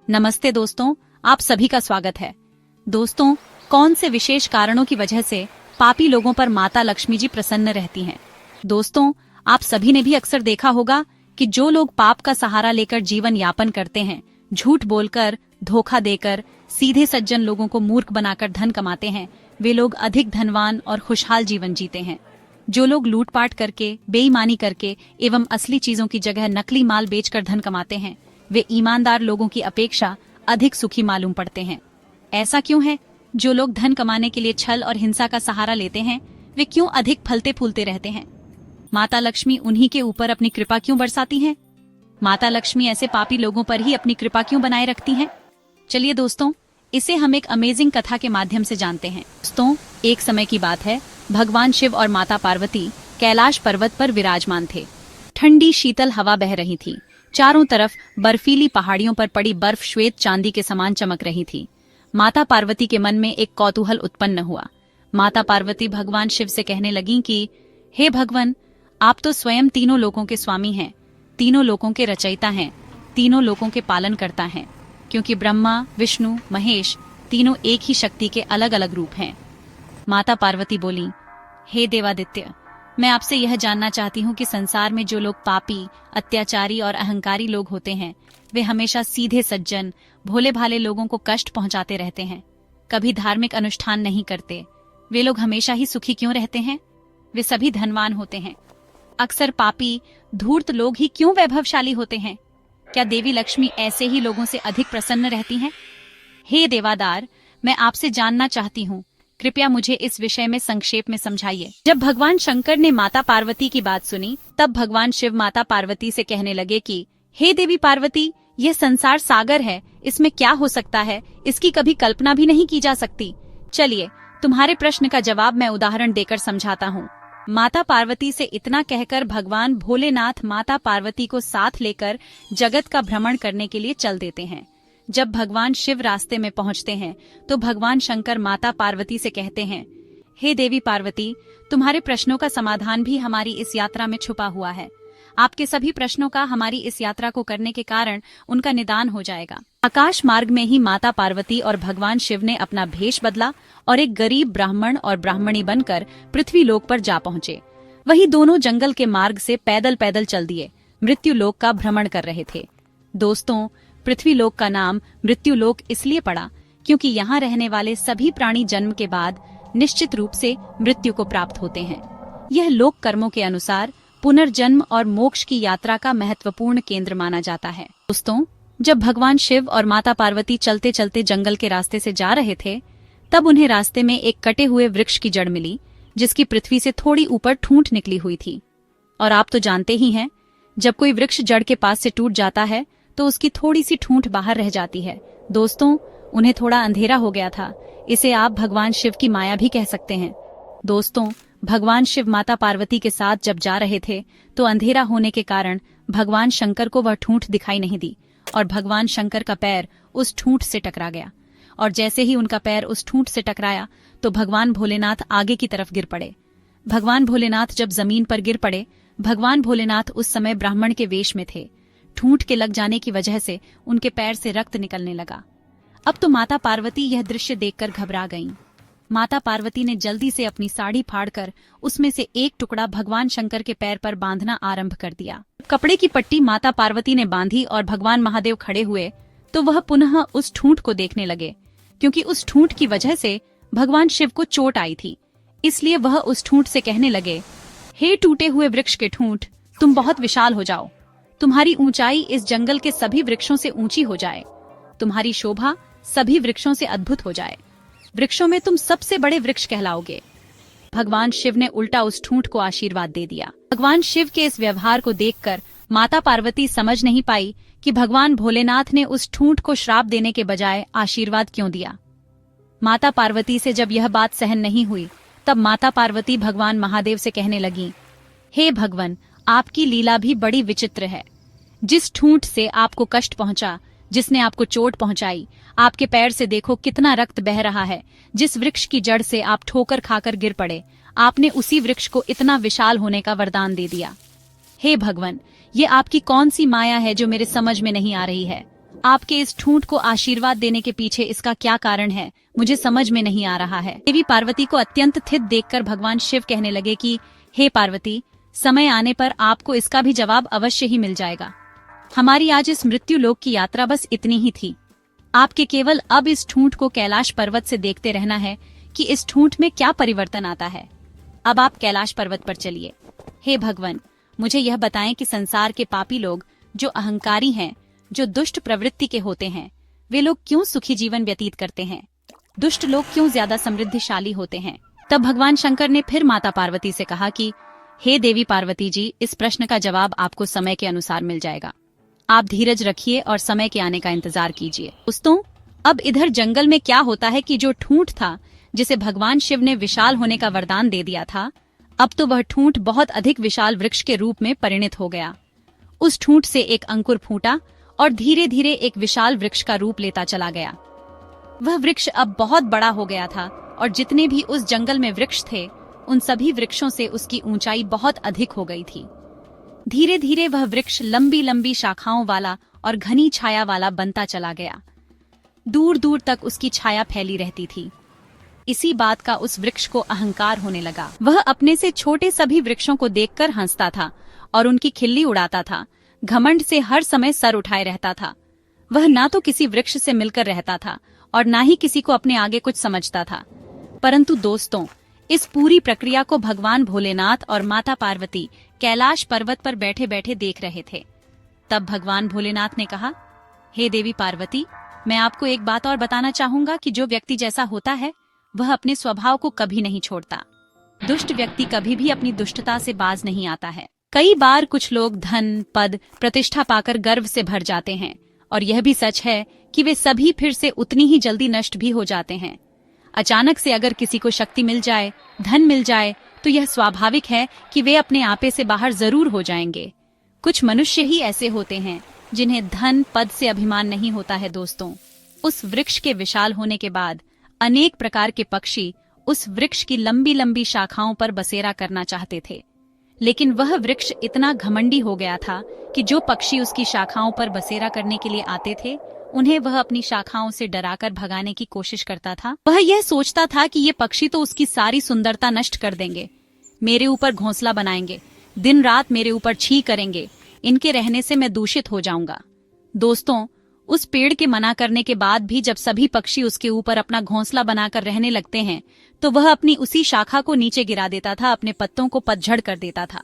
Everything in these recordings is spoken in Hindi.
नमस्ते दोस्तों, आप सभी का स्वागत है। दोस्तों, कौन से विशेष कारणों की वजह से पापी लोगों पर माता लक्ष्मी जी प्रसन्न रहती हैं? दोस्तों, आप सभी ने भी अक्सर देखा होगा कि जो लोग पाप का सहारा लेकर जीवन यापन करते हैं, झूठ बोलकर, धोखा देकर, सीधे सज्जन लोगों को मूर्ख बनाकर धन कमाते हैं, वे लोग अधिक धनवान और खुशहाल जीवन जीते हैं। जो लोग लूटपाट करके, बेईमानी करके एवं असली चीजों की जगह नकली माल बेचकर धन कमाते हैं, वे ईमानदार लोगों की अपेक्षा अधिक सुखी मालूम पड़ते हैं। ऐसा क्यों है? जो लोग धन कमाने के लिए छल और हिंसा का सहारा लेते हैं, वे क्यों अधिक फलते फूलते रहते हैं? माता लक्ष्मी उन्हीं के ऊपर अपनी कृपा क्यों बरसाती हैं? माता लक्ष्मी ऐसे पापी लोगों पर ही अपनी कृपा क्यों बनाए रखती हैं? चलिए दोस्तों, इसे हम एक अमेजिंग कथा के माध्यम से जानते हैं। दोस्तों, एक समय की बात है, भगवान शिव और माता पार्वती कैलाश पर्वत पर विराजमान थे। ठंडी शीतल हवा बह रही थी। चारों तरफ बर्फीली पहाड़ियों पर पड़ी बर्फ श्वेत चांदी के समान चमक रही थी। माता पार्वती के मन में एक कौतूहल उत्पन्न हुआ। माता पार्वती भगवान शिव से कहने लगीं कि हे भगवान, आप तो स्वयं तीनों लोकों के स्वामी हैं, तीनों लोकों के रचयिता हैं, तीनों लोकों के पालन करता हैं, क्योंकि ब्रह्मा, विष्णु, महेश तीनों एक ही शक्ति के अलग अलग रूप हैं। माता पार्वती बोली, हे देवादित्य, मैं आपसे यह जानना चाहती हूँ कि संसार में जो लोग पापी, अत्याचारी और अहंकारी लोग होते हैं, वे हमेशा सीधे सज्जन, भोले भाले लोगों को कष्ट पहुंचाते रहते हैं, कभी धार्मिक अनुष्ठान नहीं करते। वे लोग हमेशा ही सुखी क्यों रहते हैं? वे सभी धनवान होते हैं। अक्सर पापी, धूर्त लोग ही क्यों वैभवशाली होते हैं? क्या देवी लक्ष्मी ऐसे ही लोगों से अधिक प्रसन्न रहती हैं? हे देवादार, मैं आपसे जानना चाहती हूँ, कृपया मुझे इस विषय में संक्षेप में समझाइए। जब भगवान शंकर ने माता पार्वती की बात सुनी, तब भगवान शिव माता पार्वती से कहने लगे कि हे देवी पार्वती, यह संसार सागर है, इसमें क्या हो सकता है, इसकी कभी कल्पना भी नहीं की जा सकती। चलिए, तुम्हारे प्रश्न का जवाब मैं उदाहरण देकर समझाता हूँ। माता पार्वती से इतना कहकर भगवान भोलेनाथ माता पार्वती को साथ लेकर जगत का भ्रमण करने के लिए चल देते हैं। जब भगवान शिव रास्ते में पहुंचते हैं, तो भगवान शंकर माता पार्वती से कहते हैं, हे देवी पार्वती, तुम्हारे प्रश्नों का समाधान भी हमारी इस यात्रा में छुपा हुआ है। आपके सभी प्रश्नों का हमारी इस यात्रा को करने के कारण उनका निदान हो जाएगा। आकाश मार्ग में ही माता पार्वती और भगवान शिव ने अपना भेष बदला और एक गरीब ब्राह्मण और ब्राह्मणी बनकर पृथ्वी लोक पर जा पहुंचे। वही दोनों जंगल के मार्ग से पैदल पैदल चल दिए मृत्यु लोक का भ्रमण कर रहे थे। दोस्तों, पृथ्वी लोक का नाम मृत्यु लोक इसलिए पड़ा क्योंकि यहाँ रहने वाले सभी प्राणी जन्म के बाद निश्चित रूप से मृत्यु को प्राप्त होते हैं। यह लोक कर्मों के अनुसार पुनर्जन्म और मोक्ष की यात्रा का महत्वपूर्ण केंद्र माना जाता है। दोस्तों, जब भगवान शिव और माता पार्वती चलते चलते जंगल के रास्ते से जा रहे थे, तब उन्हें रास्ते में एक कटे हुए वृक्ष की जड़ मिली, जिसकी पृथ्वी से थोड़ी ऊपर ठूंठ निकली हुई थी। और आप तो जानते ही हैं, जब कोई वृक्ष जड़ के पास से टूट जाता है तो उसकी थोड़ी सी ठूंठ बाहर रह जाती है। दोस्तों, उन्हें थोड़ा अंधेरा हो गया था। इसे आप भगवान शिव की माया भी कह सकते हैं। दोस्तों, भगवान शिव माता पार्वती के साथ जब जा रहे थे, तो अंधेरा होने के कारण भगवान शंकर को वह ठूंठ दिखाई नहीं दी और भगवान शंकर का पैर उस ठूंठ से टकरा गया। और जैसे ही उनका पैर उस ठूंठ से टकराया, तो भगवान भोलेनाथ आगे की तरफ गिर पड़े। भगवान भोलेनाथ जब जमीन पर गिर पड़े, भगवान भोलेनाथ उस समय ब्राह्मण के वेश में थे। ठूंठ के लग जाने की वजह से उनके पैर से रक्त निकलने लगा। अब तो माता पार्वती यह दृश्य देखकर घबरा गईं। माता पार्वती ने जल्दी से अपनी साड़ी फाड़कर उसमें से एक टुकड़ा भगवान शंकर के पैर पर बांधना आरंभ कर दिया। कपड़े की पट्टी माता पार्वती ने बांधी और भगवान महादेव खड़े हुए, तो वह पुनः उस ठूंठ को देखने लगे, क्योंकि उस ठूंठ की वजह से भगवान शिव को चोट आई थी। इसलिए वह उस ठूंठ से कहने लगे, हे टूटे हुए वृक्ष के ठूंठ, तुम बहुत विशाल हो जाओ। तुम्हारी ऊंचाई इस जंगल के सभी वृक्षों से ऊंची हो जाए। तुम्हारी शोभा सभी वृक्षों से अद्भुत हो जाए। वृक्षों में तुम सबसे बड़े वृक्ष कहलाओगे। भगवान शिव ने उल्टा उस ठूंठ को आशीर्वाद दे दिया। भगवान शिव के इस व्यवहार को देखकर माता पार्वती समझ नहीं पाई कि भगवान भोलेनाथ ने उस ठूंठ को श्राप देने के बजाय आशीर्वाद क्यों दिया। माता पार्वती से जब यह बात सहन नहीं हुई, तब माता पार्वती भगवान महादेव से कहने लगी, हे भगवान, आपकी लीला भी बड़ी विचित्र है। जिस ठूंठ से आपको कष्ट पहुंचा, जिसने आपको चोट पहुंचाई, आपके पैर से देखो कितना रक्त बह रहा है। जिस वृक्ष की जड़ से आप ठोकर खाकर गिर पड़े, आपने उसी वृक्ष को इतना विशाल होने का वरदान दे दिया। हे भगवान, ये आपकी कौन सी माया है जो मेरे समझ में नहीं आ रही है। आपके इस ठूंठ को आशीर्वाद देने के पीछे इसका क्या कारण है, मुझे समझ में नहीं आ रहा है। देवी पार्वती को अत्यंत थित देखकर भगवान शिव कहने लगे कि हे पार्वती, समय आने पर आपको इसका भी जवाब अवश्य ही मिल जाएगा। हमारी आज इस मृत्यु लोक की यात्रा बस इतनी ही थी। आपके केवल अब इस ठूंठ को कैलाश पर्वत से देखते रहना है कि इस ठूंठ में क्या परिवर्तन आता है। अब आप कैलाश पर्वत पर चलिए। हे भगवान, मुझे यह बताएं कि संसार के पापी लोग जो अहंकारी हैं, जो दुष्ट प्रवृत्ति के होते हैं, वे लोग क्यों सुखी जीवन व्यतीत करते हैं? दुष्ट लोग क्यों ज्यादा समृद्धिशाली होते हैं? तब भगवान शंकर ने फिर माता पार्वती से कहा कि हे देवी पार्वती जी, इस प्रश्न का जवाब आपको समय के अनुसार मिल जाएगा। आप धीरज रखिए और समय के आने का इंतजार कीजिए। दोस्तों, अब इधर जंगल में क्या होता है कि जो ठूंठ था जिसे भगवान शिव ने विशाल होने का वरदान दे दिया था, अब तो वह ठूंठ बहुत अधिक विशाल वृक्ष के रूप में परिणित हो गया। उस ठूंठ से एक अंकुर फूटा और धीरे धीरे एक विशाल वृक्ष का रूप लेता चला गया। वह वृक्ष अब बहुत बड़ा हो गया था और जितने भी उस जंगल में वृक्ष थे, उन सभी वृक्षों से उसकी ऊंचाई बहुत अधिक हो गई थी। धीरे धीरे वह वृक्ष लंबी लंबी शाखाओं वाला और घनी छाया वाला बनता चला गया। दूर दूर तक उसकी छाया फैली रहती थी। इसी बात का उस वृक्ष को अहंकार होने लगा। वह अपने से छोटे सभी वृक्षों को देखकर हंसता था और उनकी खिल्ली उड़ाता था। घमंड से हर समय सर उठाए रहता था। वह ना तो किसी वृक्ष से मिलकर रहता था और ना ही किसी को अपने आगे कुछ समझता था। परंतु दोस्तों, इस पूरी प्रक्रिया को भगवान भोलेनाथ और माता पार्वती कैलाश पर्वत पर बैठे बैठे देख रहे थे। तब भगवान भोलेनाथ ने कहा, हे देवी पार्वती, मैं आपको एक बात और बताना चाहूंगा कि जो व्यक्ति जैसा होता है वह अपने स्वभाव को कभी नहीं छोड़ता। दुष्ट व्यक्ति कभी भी अपनी दुष्टता से बाज नहीं आता है। कई बार कुछ लोग धन, पद, प्रतिष्ठा पाकर गर्व से भर जाते हैं और यह भी सच है कि वे सभी फिर से उतनी ही जल्दी नष्ट भी हो जाते हैं। अचानक से अगर किसी को शक्ति मिल जाए, धन मिल जाए, तो यह स्वाभाविक है कि वे अपने आपे से बाहर जरूर हो जाएंगे। कुछ मनुष्य ही ऐसे होते हैं जिन्हें धन, पद से अभिमान नहीं होता है। दोस्तों, उस वृक्ष के विशाल होने के बाद अनेक प्रकार के पक्षी उस वृक्ष की लंबी लंबी शाखाओं पर बसेरा करना चाहते थे, लेकिन वह वृक्ष इतना घमंडी हो गया था कि जो पक्षी उसकी शाखाओं पर बसेरा करने के लिए आते थे, उन्हें वह अपनी शाखाओं से डराकर भगाने की कोशिश करता था। वह यह सोचता था कि ये पक्षी तो उसकी सारी सुंदरता नष्ट कर देंगे, मेरे ऊपर घोंसला बनाएंगे, दिन रात मेरे ऊपर छी करेंगे, इनके रहने से मैं दूषित हो जाऊंगा। दोस्तों, उस पेड़ के मना करने के बाद भी जब सभी पक्षी उसके ऊपर अपना घोंसला बनाकर रहने लगते हैं, तो वह अपनी उसी शाखा को नीचे गिरा देता था, अपने पत्तों को पतझड़ कर देता था।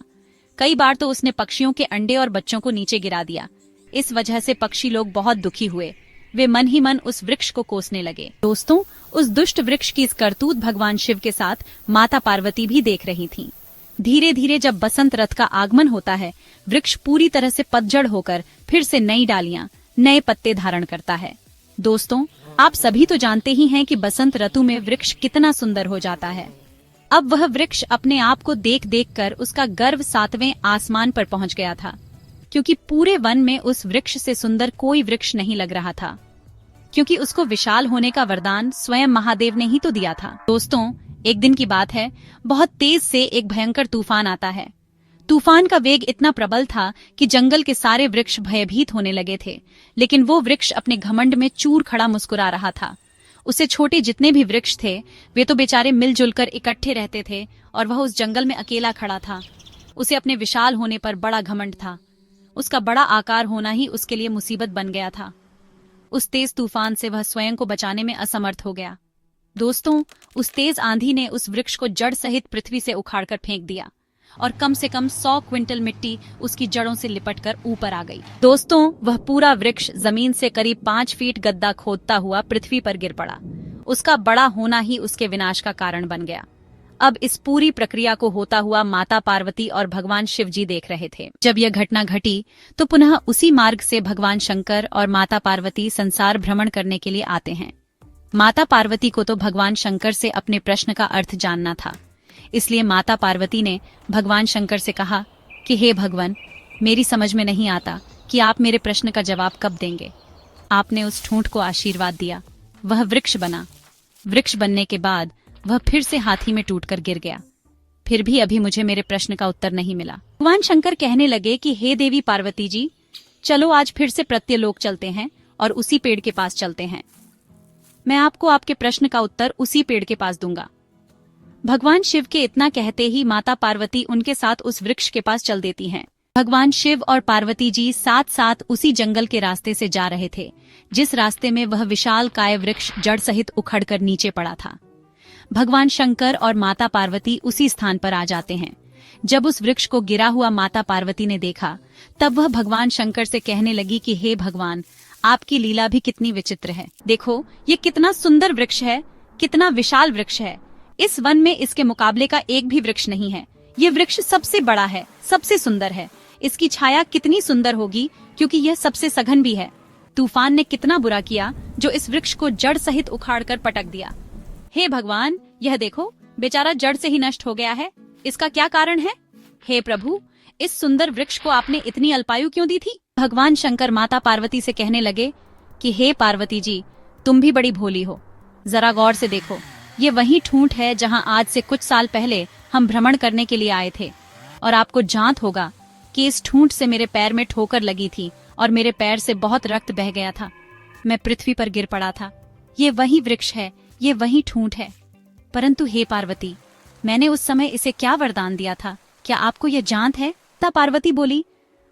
कई बार तो उसने पक्षियों के अंडे और बच्चों को नीचे गिरा दिया। इस वजह से पक्षी लोग बहुत दुखी हुए। वे मन ही मन उस वृक्ष को कोसने लगे। दोस्तों, उस दुष्ट वृक्ष की इस करतूत भगवान शिव के साथ माता पार्वती भी देख रही थीं। धीरे धीरे जब बसंत ऋतु का आगमन होता है, वृक्ष पूरी तरह से पतझड़ होकर फिर से नई डालियां, नए पत्ते धारण करता है। दोस्तों, आप सभी तो जानते ही हैं कि बसंत ऋतु में वृक्ष कितना सुंदर हो जाता है। अब वह वृक्ष अपने आप को देख देख कर उसका गर्व 7वें आसमान पर पहुंच गया था, क्योंकि पूरे वन में उस वृक्ष से सुंदर कोई वृक्ष नहीं लग रहा था, क्योंकि उसको विशाल होने का वरदान स्वयं महादेव ने ही तो दिया था। दोस्तों, एक दिन की बात है, बहुत तेज से एक भयंकर तूफान आता है। तूफान का वेग इतना प्रबल था कि जंगल के सारे वृक्ष भयभीत होने लगे थे, लेकिन वो वृक्ष अपने घमंड में चूर खड़ा मुस्कुरा रहा था। उससे छोटे जितने भी वृक्ष थे, वे तो बेचारे मिलजुल कर इकट्ठे रहते थे और वह उस जंगल में अकेला खड़ा था। उसे अपने विशाल होने पर बड़ा घमंड था। उसका बड़ा आकार होना ही उसके लिए मुसीबत बन गया था। उस तेज तूफान से वह स्वयं को बचाने में असमर्थ हो गया। दोस्तों, उस तेज आंधी ने उस वृक्ष को जड़ सहित पृथ्वी से उखाड़कर फेंक दिया और कम से कम 100 क्विंटल मिट्टी उसकी जड़ों से लिपटकर ऊपर आ गई। दोस्तों, वह पूरा वृक्ष जमीन से करीब 5 फीट गड्ढा खोदता हुआ पृथ्वी पर गिर पड़ा। उसका बड़ा होना ही उसके विनाश का कारण बन गया। अब इस पूरी प्रक्रिया को होता हुआ माता पार्वती और भगवान शिव जी देख रहे थे। जब यह घटना घटी तो पुनः उसी मार्ग से भगवान शंकर और माता पार्वती संसार भ्रमण करने के लिए आते हैं। माता पार्वती को तो भगवान शंकर से अपने प्रश्न का अर्थ जानना था, इसलिए माता पार्वती ने भगवान शंकर से कहा कि हे भगवान, मेरी समझ में नहीं आता कि आप मेरे प्रश्न का जवाब कब देंगे। आपने उस ठूंठ को आशीर्वाद दिया, वह वृक्ष बना। वृक्ष बनने के बाद वह फिर से हाथी में टूटकर गिर गया। फिर भी अभी मुझे मेरे प्रश्न का उत्तर नहीं मिला। भगवान शंकर कहने लगे कि हे देवी पार्वती जी, चलो आज फिर से प्रत्यलोक चलते हैं और उसी पेड़ के पास चलते हैं। मैं आपको आपके प्रश्न का उत्तर उसी पेड़ के पास दूंगा। भगवान शिव के इतना कहते ही माता पार्वती उनके साथ उस वृक्ष के पास चल देती हैं। भगवान शिव और पार्वती जी साथ साथ उसी जंगल के रास्ते से जा रहे थे, जिस रास्ते में वह विशाल काय वृक्ष जड़ सहित उखड़कर नीचे पड़ा था। भगवान शंकर और माता पार्वती उसी स्थान पर आ जाते हैं। जब उस वृक्ष को गिरा हुआ माता पार्वती ने देखा, तब वह भगवान शंकर से कहने लगी कि हे भगवान, आपकी लीला भी कितनी विचित्र है। देखो, ये कितना सुंदर वृक्ष है, कितना विशाल वृक्ष है। इस वन में इसके मुकाबले का एक भी वृक्ष नहीं है। ये वृक्ष सबसे बड़ा है, सबसे सुंदर है। इसकी छाया कितनी सुंदर होगी, क्योंकि यह सबसे सघन भी है। तूफान ने कितना बुरा किया जो इस वृक्ष को जड़ सहित उखाड़कर पटक दिया। हे भगवान, यह देखो, बेचारा जड़ से ही नष्ट हो गया है। इसका क्या कारण है? हे प्रभु, इस सुंदर वृक्ष को आपने इतनी अल्पायु क्यों दी थी? भगवान शंकर माता पार्वती से कहने लगे कि हे पार्वती जी, तुम भी बड़ी भोली हो। जरा गौर से देखो, ये वही ठूंठ है जहां आज से कुछ साल पहले हम भ्रमण करने के लिए आए थे, और आपको जांच होगा कि इस ठूंठ से मेरे पैर में ठोकर लगी थी और मेरे पैर से बहुत रक्त बह गया था। मैं पृथ्वी पर गिर पड़ा था। ये वही वृक्ष है, ये वही ठूंठ है। परंतु हे पार्वती, मैंने उस समय इसे क्या वरदान दिया था, क्या आपको यह जानत है? तब पार्वती बोली,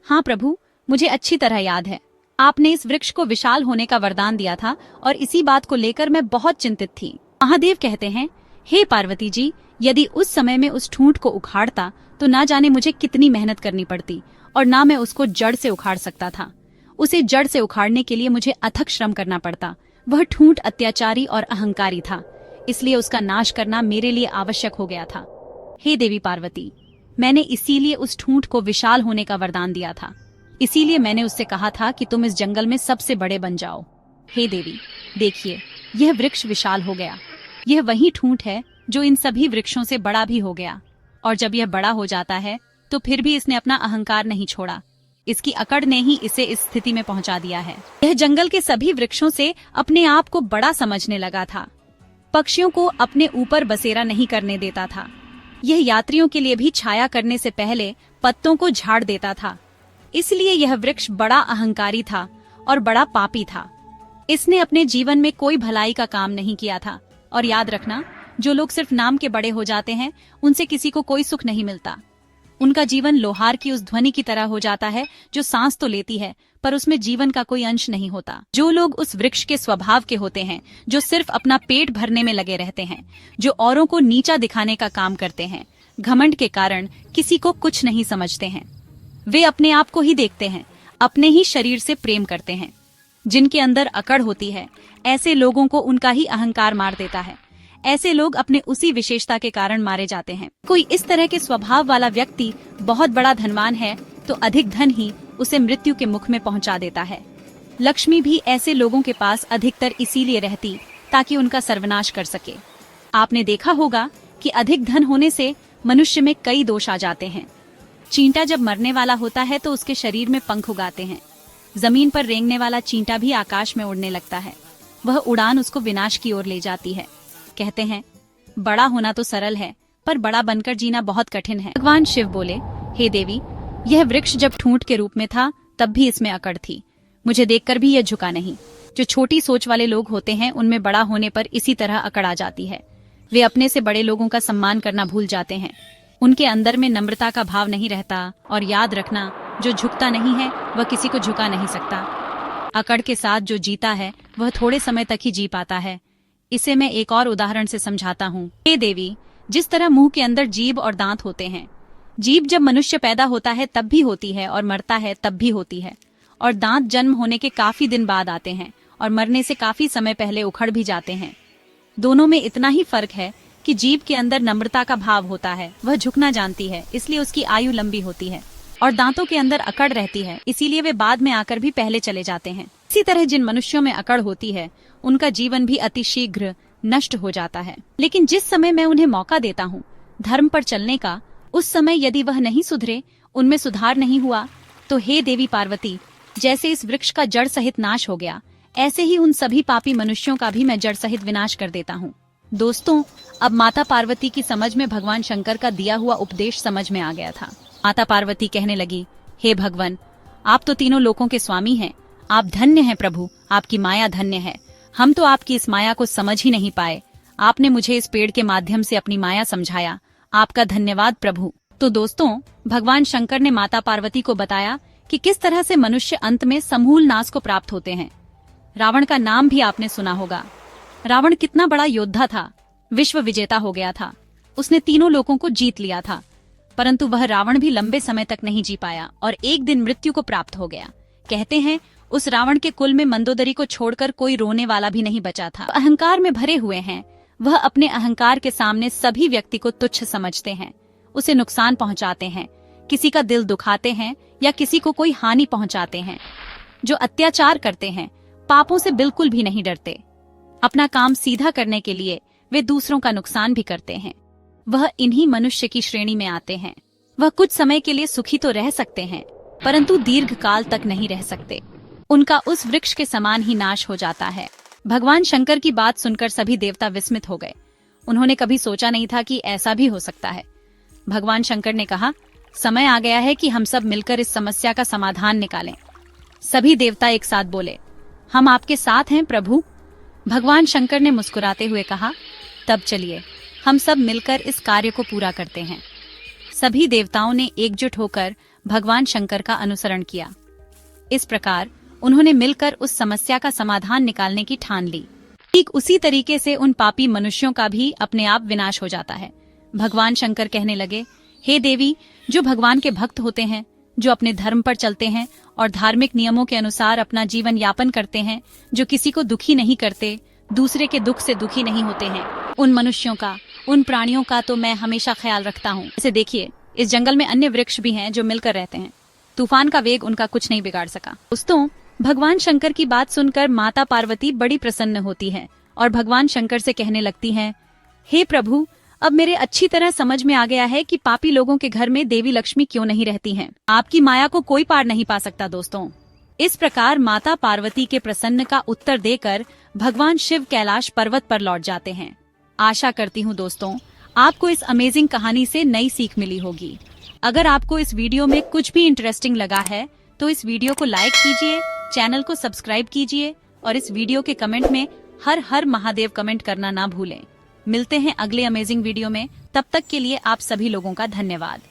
हाँ प्रभु, मुझे अच्छी तरह याद है। आपने इस वृक्ष को विशाल होने का वरदान दिया था और इसी बात को लेकर मैं बहुत चिंतित थी। महादेव कहते हैं, हे पार्वती जी, यदि उस समय में उस ठूंठ को उखाड़ता तो ना जाने मुझे कितनी मेहनत करनी पड़ती, और ना मैं उसको जड़ से उखाड़ सकता था। उसे जड़ से उखाड़ने के लिए मुझे अथक श्रम करना पड़ता। वह ठूंठ अत्याचारी और अहंकारी था, इसलिए उसका नाश करना मेरे लिए आवश्यक हो गया था। हे देवी पार्वती, मैंने इसीलिए उस ठूंठ को विशाल होने का वरदान दिया था। इसीलिए मैंने उससे कहा था कि तुम इस जंगल में सबसे बड़े बन जाओ। हे देवी, देखिए, यह वृक्ष विशाल हो गया। यह वही ठूंठ है जो इन सभी वृक्षों से बड़ा भी हो गया, और जब यह बड़ा हो जाता है तो फिर भी इसने अपना अहंकार नहीं छोड़ा। इसकी अकड़ ने ही इसे इस स्थिति में पहुंचा दिया है। यह जंगल के सभी वृक्षों से अपने आप को बड़ा समझने लगा था। पक्षियों को अपने ऊपर बसेरा नहीं करने देता था। यह यात्रियों के लिए भी छाया करने से पहले पत्तों को झाड़ देता था। इसलिए यह वृक्ष बड़ा अहंकारी था और बड़ा पापी था। इसने अपने जीवन में कोई भलाई का काम नहीं किया था। और याद रखना, जो लोग सिर्फ नाम के बड़े हो जाते हैं, उनसे किसी को कोई सुख नहीं मिलता। उनका जीवन लोहार की उस ध्वनि की तरह हो जाता है जो सांस तो लेती है, पर उसमें जीवन का कोई अंश नहीं होता। जो लोग उस वृक्ष के स्वभाव के होते हैं, जो सिर्फ अपना पेट भरने में लगे रहते हैं, जो औरों को नीचा दिखाने का काम करते हैं, घमंड के कारण किसी को कुछ नहीं समझते हैं, वे अपने आप को ही देखते हैं, अपने ही शरीर से प्रेम करते हैं। जिनके अंदर अकड़ होती है, ऐसे लोगों को उनका ही अहंकार मार देता है। ऐसे लोग अपने उसी विशेषता के कारण मारे जाते हैं। कोई इस तरह के स्वभाव वाला व्यक्ति बहुत बड़ा धनवान है तो अधिक धन ही उसे मृत्यु के मुख में पहुंचा देता है। लक्ष्मी भी ऐसे लोगों के पास अधिकतर इसीलिए रहती ताकि उनका सर्वनाश कर सके। आपने देखा होगा कि अधिक धन होने से मनुष्य में कई दोष आ जाते हैं। चींटा जब मरने वाला होता है तो उसके शरीर में पंख उगाते हैं। जमीन पर रेंगने वाला चींटा भी आकाश में उड़ने लगता है। वह उड़ान उसको विनाश की ओर ले जाती है। कहते हैं, बड़ा होना तो सरल है, पर बड़ा बनकर जीना बहुत कठिन है। भगवान शिव बोले, हे देवी, यह वृक्ष जब ठूंठ के रूप में था तब भी इसमें अकड़ थी। मुझे देखकर भी यह झुका नहीं। जो छोटी सोच वाले लोग होते हैं, उनमें बड़ा होने पर इसी तरह अकड़ आ जाती है। वे अपने से बड़े लोगों का सम्मान करना भूल जाते हैं। उनके अंदर में नम्रता का भाव नहीं रहता। और याद रखना, जो झुकता नहीं है वह किसी को झुका नहीं सकता। अकड़ के साथ जो जीता है वह थोड़े समय तक ही जी पाता है। इसे मैं एक और उदाहरण से समझाता हूँ। हे देवी, जिस तरह मुंह के अंदर जीभ और दांत होते हैं, जीभ जब मनुष्य पैदा होता है तब भी होती है और मरता है तब भी होती है, और दांत जन्म होने के काफी दिन बाद आते हैं और मरने से काफी समय पहले उखड़ भी जाते हैं। दोनों में इतना ही फर्क है कि जीभ के अंदर नम्रता का भाव होता है, वह झुकना जानती है, इसलिए उसकी आयु लंबी होती है, और दांतों के अंदर अकड़ रहती है, इसीलिए वे बाद में आकर भी पहले चले जाते हैं। इसी तरह जिन मनुष्यों में अकड़ होती है उनका जीवन भी अतिशीघ्र नष्ट हो जाता है। लेकिन जिस समय मैं उन्हें मौका देता हूँ धर्म पर चलने का, उस समय यदि वह नहीं सुधरे, उनमें सुधार नहीं हुआ, तो हे देवी पार्वती, जैसे इस वृक्ष का जड़ सहित नाश हो गया, ऐसे ही उन सभी पापी मनुष्यों का भी मैं जड़ सहित विनाश कर देता हूँ। दोस्तों, अब माता पार्वती की समझ में भगवान शंकर का दिया हुआ उपदेश समझ में आ गया था। माता पार्वती कहने लगी, हे भगवान, आप तो तीनों लोकों के स्वामी हैं, आप धन्य हैं प्रभु, आपकी माया धन्य है। हम तो आपकी इस माया को समझ ही नहीं पाए। आपने मुझे इस पेड़ के माध्यम से अपनी माया समझाया। आपका धन्यवाद प्रभु। तो दोस्तों, भगवान शंकर ने माता पार्वती को बताया कि किस तरह से मनुष्य अंत में समूल नाश को प्राप्त होते हैं। रावण का नाम भी आपने सुना होगा। रावण कितना बड़ा योद्धा था, विश्व विजेता हो गया था। उसने तीनों लोकों को जीत लिया था, परंतु वह रावण भी लंबे समय तक नहीं जी पाया और एक दिन मृत्यु को प्राप्त हो गया। कहते हैं उस रावण के कुल में मंदोदरी को छोड़कर कोई रोने वाला भी नहीं बचा था। अहंकार में भरे हुए हैं। वह अपने अहंकार के सामने सभी व्यक्ति को तुच्छ समझते हैं, उसे नुकसान पहुंचाते हैं, किसी का दिल दुखाते हैं या किसी को कोई हानि पहुंचाते हैं। जो अत्याचार करते हैं, पापों से बिल्कुल भी नहीं डरते। अपना काम सीधा करने के लिए वे दूसरों का नुकसान भी करते हैं। वह इन्हीं मनुष्य की श्रेणी में आते हैं। वह कुछ समय के लिए सुखी तो रह सकते हैं, परंतु दीर्घ काल तक नहीं रह सकते। उनका उस वृक्ष के समान ही नाश हो जाता है। भगवान शंकर की बात सुनकर सभी देवता विस्मित हो गए। उन्होंने कभी सोचा नहीं था कि ऐसा भी हो सकता है। भगवान शंकर ने कहा, समय आ गया है कि हम सब मिलकर इस समस्या का समाधान निकालें। सभी देवता एक साथ बोले, हम आपके साथ हैं प्रभु। भगवान शंकर ने मुस्कुराते हुए कहा, तब चलिए हम सब मिलकर इस कार्य को पूरा करते हैं। सभी देवताओं ने एकजुट होकर भगवान शंकर का अनुसरण किया। इस प्रकार उन्होंने मिलकर उस समस्या का समाधान निकालने की ठान ली। ठीक उसी तरीके से उन पापी मनुष्यों का भी अपने आप विनाश हो जाता है। भगवान शंकर कहने लगे, हे देवी, जो भगवान के भक्त होते हैं, जो अपने धर्म पर चलते हैं और धार्मिक नियमों के अनुसार अपना जीवन यापन करते हैं, जो किसी को दुखी नहीं करते, दूसरे के दुख से दुखी नहीं होते हैं, उन मनुष्यों का, उन प्राणियों का तो मैं हमेशा ख्याल रखता हूँ। जैसे देखिए, इस जंगल में अन्य वृक्ष भी हैं जो मिलकर रहते हैं। तूफान का वेग उनका कुछ नहीं बिगाड़ सका। दोस्तों, भगवान शंकर की बात सुनकर माता पार्वती बड़ी प्रसन्न होती है और भगवान शंकर से कहने लगती हैं, हे प्रभु, अब मेरे अच्छी तरह समझ में आ गया है कि पापी लोगों के घर में देवी लक्ष्मी क्यों नहीं रहती हैं। आपकी माया को कोई पार नहीं पा सकता। दोस्तों, इस प्रकार माता पार्वती के प्रसन्न का उत्तर देकर भगवान शिव कैलाश पर्वत पर लौट जाते हैं। आशा करती हूँ दोस्तों, आपको इस अमेजिंग कहानी से नई सीख मिली होगी। अगर आपको इस वीडियो में कुछ भी इंटरेस्टिंग लगा है तो इस वीडियो को लाइक कीजिए, चैनल को सब्सक्राइब कीजिए और इस वीडियो के कमेंट में हर हर महादेव कमेंट करना ना भूलें। मिलते हैं अगले अमेजिंग वीडियो में। तब तक के लिए आप सभी लोगों का धन्यवाद।